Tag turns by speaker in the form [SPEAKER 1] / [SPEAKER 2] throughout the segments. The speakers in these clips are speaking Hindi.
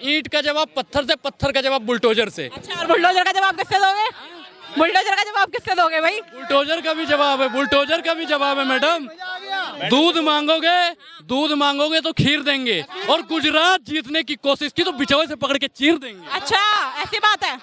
[SPEAKER 1] ईंट का जवाब पत्थर से, पत्थर का जवाब बुलडोजर से।
[SPEAKER 2] अच्छा, और बुलडोजर का जवाब किससे दोगे? बुलडोजर का जवाब किससे दोगे भाई?
[SPEAKER 1] बुलडोजर का भी जवाब है, बुलडोजर का भी जवाब है मैडम। दूध मांगोगे तो खीर देंगे, और गुजरात जीतने की कोशिश की तो बिचौलिए से पकड़ के चीर देंगे।
[SPEAKER 2] अच्छा, ऐसी बात है।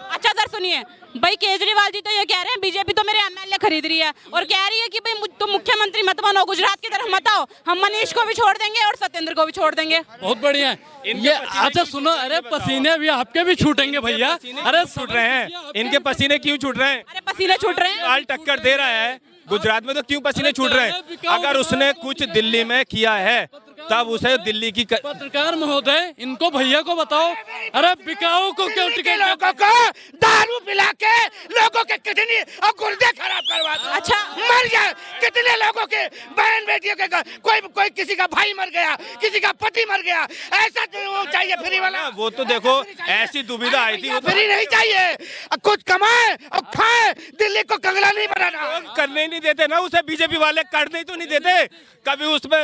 [SPEAKER 2] अच्छा सर सुनिए, भाई केजरीवाल जी तो ये कह रहे हैं बीजेपी तो मेरे एमएलए खरीद रही है, और कह रही है कि भाई तुम मुख्यमंत्री मत बनो, गुजरात की तरफ मत आओ, हम मनीष को भी छोड़ देंगे और सत्येंद्र को भी छोड़ देंगे।
[SPEAKER 1] बहुत बढ़िया है ये। अच्छा सुनो, अरे पसीने भी आपके भी छूटेंगे भैया। अरे
[SPEAKER 3] छूट रहे हैं, इनके पसीने क्यों छूट रहे हैं?
[SPEAKER 2] अरे पसीने छूट रहे हैं।
[SPEAKER 3] केजरीवाल टक्कर दे रहा है गुजरात में, तो क्यों पसीने छूट रहे हैं? अगर उसने कुछ दिल्ली में किया है तब उसे दिल्ली की
[SPEAKER 1] पत्रकार महोदय, इनको भैया को बताओ, अरे बिकाऊ को क्यों टिकट?
[SPEAKER 4] लोगों को दारू पिला के लोगों के किडनी और गुर्दे खराब करवा दो।
[SPEAKER 2] अच्छा,
[SPEAKER 4] मर जाए कितने लोगों के बहन बेटियों के, कोई किसी का भाई मर गया, किसी का पति मर गया, ऐसा तो चाहिए फ्री वाला?
[SPEAKER 3] वो तो देखो ऐसी दुविधा आई थी, वो तो
[SPEAKER 4] फ्री नहीं चाहिए, कुछ कमाए और खाए, दिल्ली को कंगला नहीं बनाना।
[SPEAKER 3] करने ही नहीं देते ना उसे, बीजेपी वाले करने ही तो नहीं देते। कभी उसमें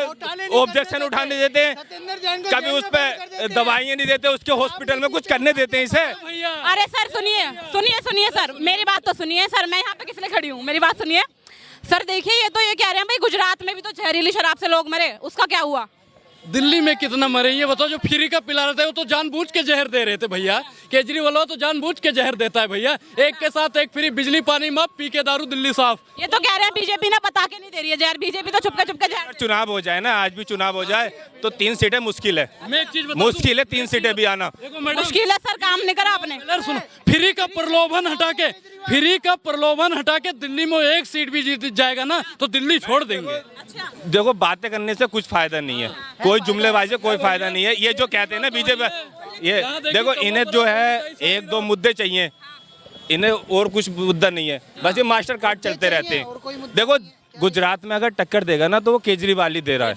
[SPEAKER 3] ऑब्जेक्शन उठाने देते, कभी उस पे दवाइयाँ नहीं देते, उसके हॉस्पिटल में कुछ करने देते हैं इसे।
[SPEAKER 2] अरे सर सुनिए सर, मेरी बात तो सुनिए सर, मैं यहाँ पे किस लिए खड़ी हूँ, मेरी बात सुनिए सर। देखिए, ये तो ये कह रहे हैं भाई गुजरात में भी तो जहरीली शराब से लोग मरे, उसका क्या हुआ?
[SPEAKER 1] दिल्ली में कितना मरे ये बताओ। जो फ्री का पिला रहे थे वो तो जानबूझ के जहर दे रहे थे भैया। केजरीवाल तो जानबूझ के जहर देता है भैया। एक के साथ एक फ्री, बिजली पानी माफ, पी के दारू दिल्ली साफ।
[SPEAKER 2] ये तो कह रहे हैं बीजेपी ने बता के नहीं दे रही है जहर, बीजेपी तो चुपके जहर।
[SPEAKER 3] चुनाव हो जाए ना, आज भी चुनाव हो जाए तो 3 सीटें मुश्किल है।
[SPEAKER 1] मैं एक चीज बता दूं,
[SPEAKER 3] मुश्किल है 3 सीटें भी आना।
[SPEAKER 1] देखो मैडम,
[SPEAKER 2] मुश्किल है सर, काम नहीं करा आपने।
[SPEAKER 1] सुनो, फ्री का प्रलोभन हटा के दिल्ली में 1 सीट भी जीत जाएगा ना तो दिल्ली छोड़ देंगे।
[SPEAKER 3] देखो बातें करने से कुछ फायदा नहीं है, कोई जुमलेबाजी कोई फायदा नहीं है। ये जो कहते हैं ना बीजेपी, ये देखो इन्हें जो है 1-2 मुद्दे चाहिए, इन्हें और कुछ मुद्दा नहीं है, बस ये मास्टर कार्ड चलते रहते हैं। देखो गुजरात में अगर टक्कर देगा ना तो वो केजरीवाल ही दे रहा है,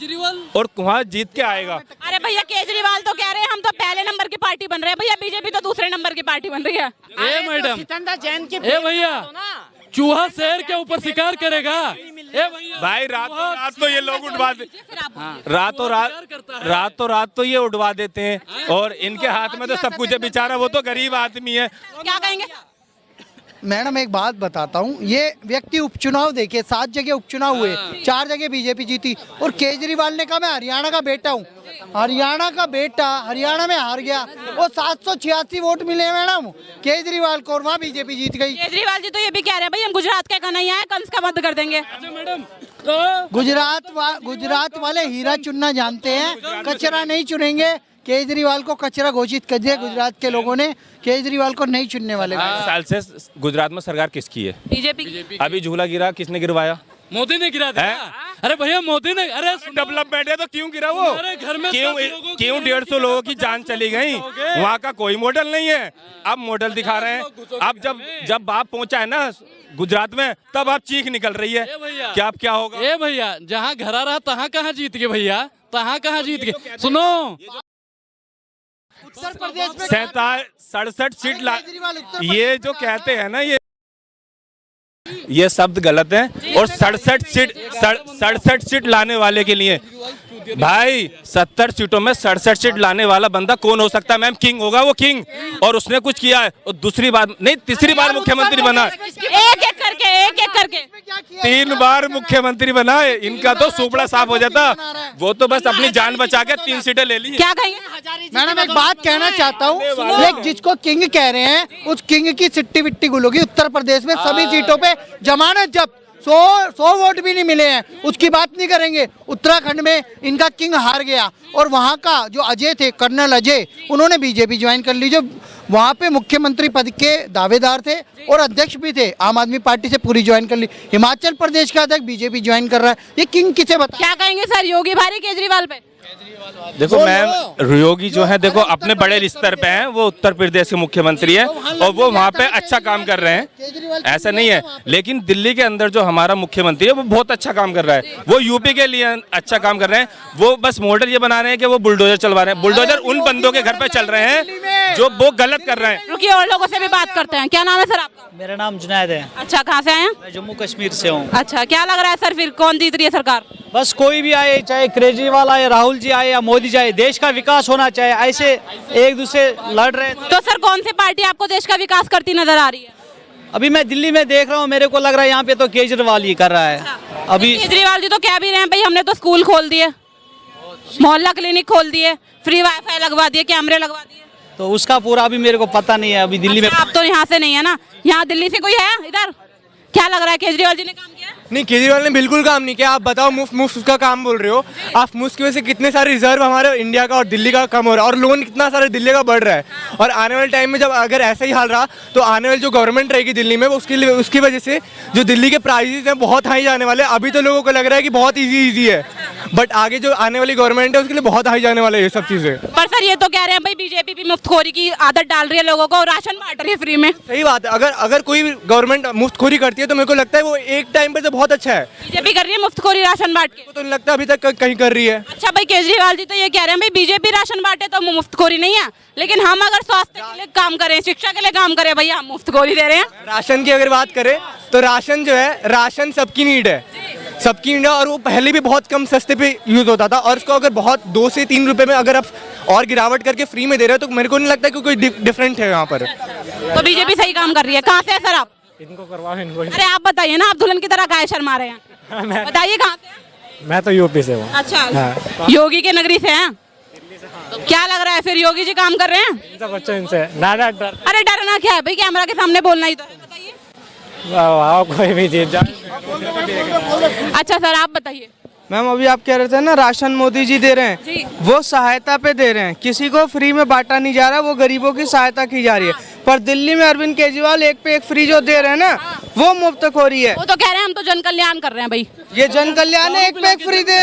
[SPEAKER 3] और वहाँ जीत के आएगा।
[SPEAKER 2] अरे भैया केजरीवाल तो कह रहे हैं हम तो पहले नंबर की पार्टी बन रहे हैं, भैया बीजेपी तो दूसरे नंबर की पार्टी बन रही है।
[SPEAKER 1] ए मैडम, ए भैया, चूहा शेर के ऊपर शिकार करेगा। ए भैया
[SPEAKER 3] भाई रात तो ये लोग उठवा दे, रातों रात तो ये उठवा देते हैं, और इनके हाथ में तो सब कुछ है। बेचारा वो तो गरीब आदमी है।
[SPEAKER 2] क्या कहेंगे?
[SPEAKER 5] मैडम एक बात बताता हूँ, ये व्यक्ति उपचुनाव देखिए, 7 जगह उपचुनाव हुए, 4 जगह बीजेपी जीती, और केजरीवाल ने कहा मैं हरियाणा का बेटा हूँ। हरियाणा का बेटा हरियाणा में हार गया, वो 786 वोट मिले हैं मैडम केजरीवाल को, और वहाँ बीजेपी जीत गई।
[SPEAKER 2] केजरीवाल जी तो ये भी कह रहे हैं भाई हम गुजरात के कन्हैया हैं, कंस का वध कर देंगे।
[SPEAKER 1] मैडम,
[SPEAKER 5] गुजरात वाले हीरा चुनना जानते हैं, कचरा नहीं चुनेंगे। केजरीवाल को कचरा घोषित कर दिया गुजरात के लोगों ने, केजरीवाल को नहीं चुनने वाले।
[SPEAKER 3] 5 साल से गुजरात में सरकार किसकी है?
[SPEAKER 2] बीजेपी।
[SPEAKER 3] अभी झूला गिरा, किसने गिरवाया?
[SPEAKER 1] मोदी ने गिरा दिया। अरे भैया मोदी ने, अरे
[SPEAKER 3] डेवलपमेंट है तो क्यों गिरा वो?
[SPEAKER 1] घर में
[SPEAKER 3] क्यों 150 लोगों की जान चली गई? वहाँ का कोई मॉडल नहीं है, अब मॉडल दिखा रहे हैं। अब जब आप पहुँचा है ना गुजरात में, तब आप चीख निकल रही है कि अब क्या होगा।
[SPEAKER 1] ए भैया, जहाँ घरा रहा तहाँ कहाँ जीत गए भैया, तहाँ कहाँ जीत गए। सुनो,
[SPEAKER 5] उत्तर प्रदेश में
[SPEAKER 3] 67 सीट ये जो कहते हैं ना, ये शब्द गलत है, और 67 सीट लाने वाले के लिए भाई 70 सीटों में 67 सीट लाने वाला बंदा कौन हो सकता है? मैम किंग होगा वो, किंग। और उसने कुछ किया है, और दूसरी बार नहीं, तीसरी बार मुख्यमंत्री बना,
[SPEAKER 2] एक एक करके
[SPEAKER 3] 3 बार मुख्यमंत्री बना है। इनका तो सुपड़ा साफ हो जाता, वो तो बस अपनी जान बचा के 3 सीटें ले ली।
[SPEAKER 2] क्या कहेंगे?
[SPEAKER 5] मैडम एक बात कहना चाहता हूँ, जिसको किंग कह रहे हैं उस किंग की सिट्टी विट्टी गुलोगी। उत्तर प्रदेश में सभी सीटों पे जमानत जब्त, 100 वोट भी नहीं मिले हैं, उसकी बात नहीं करेंगे। उत्तराखंड में इनका किंग हार गया, और वहाँ का जो अजय थे, कर्नल अजय, उन्होंने बीजेपी ज्वाइन कर ली, जो वहाँ पे मुख्यमंत्री पद के दावेदार थे और अध्यक्ष भी थे, आम आदमी पार्टी से पूरी ज्वाइन कर ली। हिमाचल प्रदेश का अध्यक्ष बीजेपी ज्वाइन कर रहा है, ये किंग किसे बता?
[SPEAKER 2] क्या कहेंगे सर, योगी भारी केजरीवाल पे?
[SPEAKER 3] देखो मैम, योगी जो है देखो अपने बड़े स्तर पे हैं, वो उत्तर प्रदेश के मुख्यमंत्री है, और वो वहाँ पे अच्छा काम कर रहे हैं, ऐसा नहीं है। लेकिन दिल्ली के अंदर जो हमारा मुख्यमंत्री है वो बहुत अच्छा काम कर रहा है, वो यूपी के लिए अच्छा काम कर रहे हैं। वो बस मॉडल ये बना रहे हैं कि वो बुलडोजर चलवा रहे हैं। बुलडोजर उन बंदों के घर पे चल रहे हैं जो वो गलत कर रहे हैं।
[SPEAKER 2] रुकिए और लोगों से भी बात करते हैं। क्या नाम है सर आपका?
[SPEAKER 6] मेरा नाम जुनैद है।
[SPEAKER 2] अच्छा, कहाँ से आए हैं?
[SPEAKER 6] मैं जम्मू कश्मीर से हूँ।
[SPEAKER 2] अच्छा, क्या लग रहा है सर फिर कौन जीत रही है सरकार?
[SPEAKER 6] बस कोई भी आए, चाहे केजरीवाल आए, राहुल जी आए या मोदी जी आए, देश का विकास होना चाहिए। ऐसे एक दूसरे लड़ रहे
[SPEAKER 2] तो सर कौन सी पार्टी आपको देश का विकास करती नजर आ रही है?
[SPEAKER 6] अभी मैं दिल्ली में देख रहा हूँ, मेरे को लग रहा है यहाँ पे तो केजरीवाल ही कर रहा है अभी।
[SPEAKER 2] केजरीवाल जी तो कह भी रहे हैं भाई हमने तो स्कूल खोल दिए, मोहल्ला क्लिनिक खोल दिए, फ्री वाईफाई लगवा दिए, कैमरे लगवा दिए।
[SPEAKER 6] तो उसका पूरा अभी मेरे को पता नहीं है अभी दिल्ली में।
[SPEAKER 2] अच्छा, आप तो यहाँ से नहीं है ना, यहाँ दिल्ली से कोई है इधर? क्या लग रहा है केजरीवाल जी ने काम किया?
[SPEAKER 7] नहीं, केजरीवाल ने बिल्कुल काम नहीं किया। आप बताओ, मुफ्त मुफ्त उसका काम बोल रहे हो आप। मुफ्त की वजह से कितने सारे रिजर्व हमारे इंडिया का और दिल्ली का कम हो रहा है, और लोन कितना सारा दिल्ली का बढ़ रहा है। और आने वाले टाइम में जब अगर ऐसा ही हाल रहा तो आने वाली जो गवर्नमेंट रहेगी दिल्ली में, वो उसकी वजह से जो दिल्ली के प्राइसेस हैं बहुत हाई जाने वाले हैं। अभी तो लोगों को लग रहा है कि बहुत ईजी है, बट आगे जो आने वाली गवर्नमेंट है उसके लिए बहुत हाई जाने वाले ये सब चीज़ें।
[SPEAKER 2] पर सर ये तो कह रहे हैं भाई बीजेपी भी मुफ्तखोरी की आदत डाल रही है लोगों को, राशन बांट रही है फ्री में।
[SPEAKER 7] सही बात है। अगर कोई गवर्नमेंट मुफ्तखोरी करती है तो मेरे को लगता है वो एक टाइम पे तो बहुत अच्छा है।
[SPEAKER 2] बीजेपी कर रही है मुफ्तखोरी राशन बांट के?
[SPEAKER 7] तो नहीं लगता अभी तक कहीं कर रही है।
[SPEAKER 2] अच्छा भाई, केजरीवाल जी तो ये कह रहे हैं भाई बीजेपी राशन बांटे तो मुफ्तखोरी नहीं है, लेकिन हम अगर स्वास्थ्य के लिए काम करें, शिक्षा के लिए काम करें, भैया हम मुफ्तखोरी दे रहे हैं।
[SPEAKER 7] राशन की अगर बात करें तो राशन जो है, राशन सबकी नीड है, सबकी नीड है। और वो पहले भी बहुत कम सस्ते पे यूज होता था, और उसको अगर बहुत 2 से 3 रुपए में अगर आप और गिरावट करके फ्री में दे रहे हो तो मेरे को नहीं लगता कि कोई डिफरेंट है यहाँ पर।
[SPEAKER 2] तो बीजेपी सही काम कर रही है। कहाँ से है सर आप?
[SPEAKER 7] इनको करवाओ, इनको।
[SPEAKER 2] अरे आप बताइए ना, आप दुल्हन की तरह काहे शर्मा रहे हैं? बताइए कहाँ से हैं?
[SPEAKER 7] मैं तो यूपी से हूँ।
[SPEAKER 2] अच्छा, योगी के नगरी से हैं? तो क्या लग रहा है फिर योगी जी काम कर रहे हैं?
[SPEAKER 7] बच्चों इनसे ना डर।
[SPEAKER 2] अरे डरना क्या है भाई, कैमरा के सामने बोलना ही तो है। बताइए।
[SPEAKER 7] कोई भी जीत जाए।
[SPEAKER 2] अच्छा सर आप बताइए।
[SPEAKER 8] मैम अभी आप कह रहे थे ना राशन मोदी जी दे रहे
[SPEAKER 2] जी।
[SPEAKER 8] हैं, वो सहायता पे दे रहे हैं, किसी को फ्री में बांटा नहीं जा रहा, वो गरीबों की सहायता की जा रही है। पर दिल्ली में अरविंद केजरीवाल एक पे एक फ्री जो दे रहे हैं ना, वो मुफ्तखोरी है।
[SPEAKER 2] वो तो कह रहे हैं हम तो जन कल्याण कर रहे हैं भाई।
[SPEAKER 8] ये जन कल्याण है, एक पे एक फ्री दे।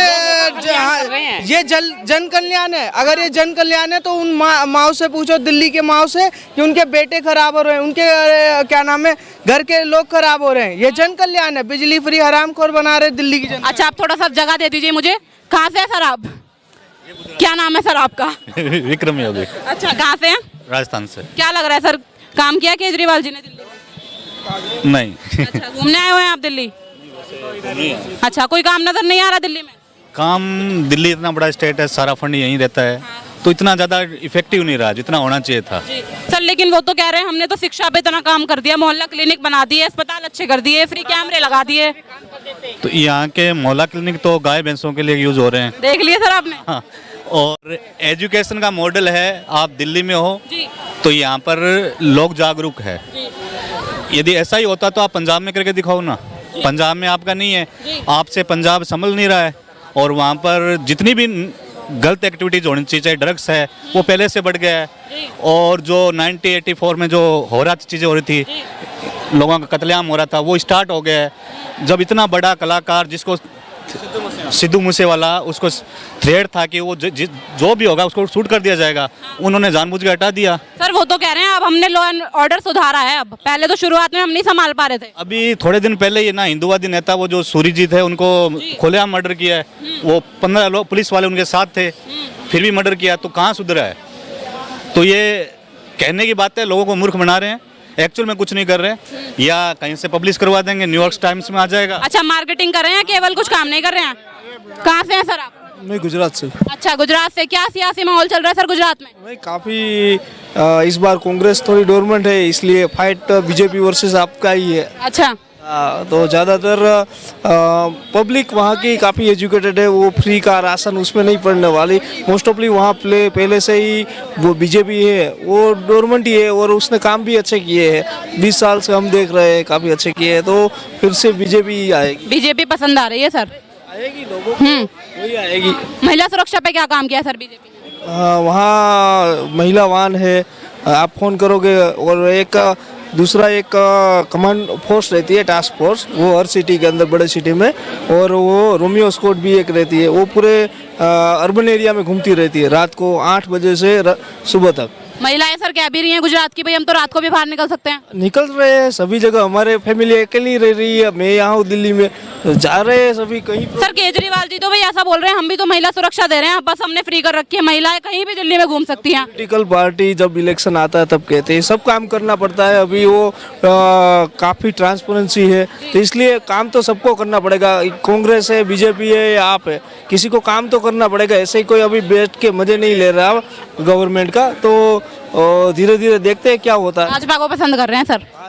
[SPEAKER 8] ये जन कल्याण है। अगर ये जन कल्याण है तो उन माओ से पूछो, दिल्ली के माओ से, कि उनके बेटे खराब हो रहे हैं, उनके क्या नाम है, घर के लोग खराब हो रहे हैं। ये जन कल्याण है। बिजली फ्री हरामखोर बना रहे दिल्ली की जनता।
[SPEAKER 2] अच्छा, आप थोड़ा सा जगह दे दीजिए मुझे। कहाँ से है सर आप? क्या नाम है सर आपका?
[SPEAKER 9] विक्रम योगी,
[SPEAKER 2] अच्छा, कहाँ से हैं?
[SPEAKER 9] राजस्थान से।
[SPEAKER 2] क्या लग रहा है सर, काम किया केजरीवाल जी ने दिल्ली में?
[SPEAKER 9] नहीं।
[SPEAKER 2] अच्छा, घूमने आए हुए हैं आप दिल्ली? अच्छा, कोई काम नजर नहीं आ रहा दिल्ली में?
[SPEAKER 9] काम, दिल्ली इतना बड़ा स्टेट है, सारा फंड यहीं रहता है, तो इतना ज़्यादा इफेक्टिव नहीं रहा जितना होना चाहिए था।
[SPEAKER 2] सर लेकिन वो तो कह रहे हैं हमने तो शिक्षा पे इतना काम कर दिया, मोहल्ला क्लिनिक बना दिए, अस्पताल अच्छे कर दिए, फ्री कैमरे लगा दिए।
[SPEAKER 9] तो यहाँ के मोहल्ला क्लिनिक तो गाय भैंसों के लिए यूज हो रहे हैं।
[SPEAKER 2] देख लिए सर आपने?
[SPEAKER 9] हाँ, और एजुकेशन का मॉडल है, आप दिल्ली में हो
[SPEAKER 2] जी।
[SPEAKER 9] तो यहाँ पर लोग जागरूक है। यदि ऐसा ही होता तो आप पंजाब में करके दिखाओ ना। पंजाब में आपका नहीं है, आपसे पंजाब संभल नहीं रहा है, और वहाँ पर जितनी भी गलत एक्टिविटीज होनी चाहिए, चाहे ड्रग्स है, वो पहले से बढ़ गया है। और जो 1984 में जो हो रहा चीज़ें हो रही थी, लोगों का कत्लेआम हो रहा था, वो स्टार्ट हो गया है। जब इतना बड़ा कलाकार जिसको सिद्धू मूसेवाला, उसको थ्रेड था कि वो जो भी होगा उसको शूट कर दिया जाएगा, उन्होंने जानबूझ के हटा दिया।
[SPEAKER 2] सर वो तो कह रहे हैं अब हमने लॉ एंड ऑर्डर सुधारा है, अब पहले तो शुरुआत में हम नहीं संभाल पा रहे थे।
[SPEAKER 9] अभी थोड़े दिन पहले ये ना हिंदुवादी नेता वो जो सूरीजीत है, उनको खुलेआम मर्डर किया है। वो 15 लोग पुलिस वाले उनके साथ थे, फिर भी मर्डर किया, तो कहाँ सुधरा है? तो ये कहने की बात है, लोगों को मूर्ख बना रहे हैं, एक्चुअल में कुछ नहीं कर रहे हैं। या कहीं से पब्लिश करवा देंगे, न्यूयॉर्क टाइम्स में आ जाएगा।
[SPEAKER 2] अच्छा, मार्केटिंग कर रहे हैं, केवल कुछ काम नहीं कर रहे हैं। कहाँ से हैं सर आप?
[SPEAKER 8] मैं गुजरात से।
[SPEAKER 2] अच्छा, गुजरात से। क्या सियासी माहौल चल रहा है सर गुजरात में?
[SPEAKER 8] भाई काफी इस बार कांग्रेस थोड़ी डोरमेंट है, इसलिए फाइट बीजेपी वर्सेस आपका ही है।
[SPEAKER 2] अच्छा,
[SPEAKER 8] तो ज़्यादातर पब्लिक वहाँ की काफ़ी एजुकेटेड है, वो फ्री का राशन उसमें नहीं पड़ने वाली। मोस्ट ऑफली वहाँ पहले से ही वो बीजेपी है, वो डोरमेंट ही है, और उसने काम भी अच्छे किए हैं। 20 साल से हम देख रहे हैं, काफ़ी अच्छे किए हैं, तो फिर से बीजेपी ही आएगी।
[SPEAKER 2] बीजेपी पसंद आ रही है सर?
[SPEAKER 8] आएगी, लोगों को वही आएगी।
[SPEAKER 2] महिला सुरक्षा पे क्या काम किया सर बीजेपी ने?
[SPEAKER 8] वहाँ महिला वाहन है, आप फ़ोन करोगे, और एक दूसरा एक कमांड फोर्स रहती है, टास्क फोर्स, वो हर सिटी के अंदर, बड़े सिटी में, और वो रोमियो स्क्वाड भी एक रहती है। वो पूरे अर्बन एरिया में घूमती रहती है रात को 8 बजे से सुबह तक।
[SPEAKER 2] महिलाएं सर कह भी रही हैं गुजरात की, भाई हम तो रात को भी बाहर निकल सकते हैं।
[SPEAKER 8] निकल रहे हैं सभी जगह, हमारे फैमिली अकेली रह रही है, मैं यहाँ हूँ दिल्ली में, जा रहे हैं सभी कहीं।
[SPEAKER 2] सर केजरीवाल जी तो भाई ऐसा बोल रहे हैं हम भी तो महिला सुरक्षा दे रहे हैं, बस हमने फ्री कर रखी है, महिलाएं कहीं भी दिल्ली में घूम सकती हैं।
[SPEAKER 8] पॉलिटिकल पार्टी जब इलेक्शन आता है तब कहते हैं सब काम करना पड़ता है, अभी वो काफ़ी ट्रांसपेरेंसी है तो इसलिए काम तो सबको करना पड़ेगा, कांग्रेस है, बीजेपी है या आप है, किसी को काम तो करना पड़ेगा। ऐसे ही कोई अभी बैठ के मजे नहीं ले रहा गवर्नमेंट का, तो धीरे धीरे देखते हैं क्या होता है।
[SPEAKER 2] भाजपा को पसंद कर रहे हैं सर।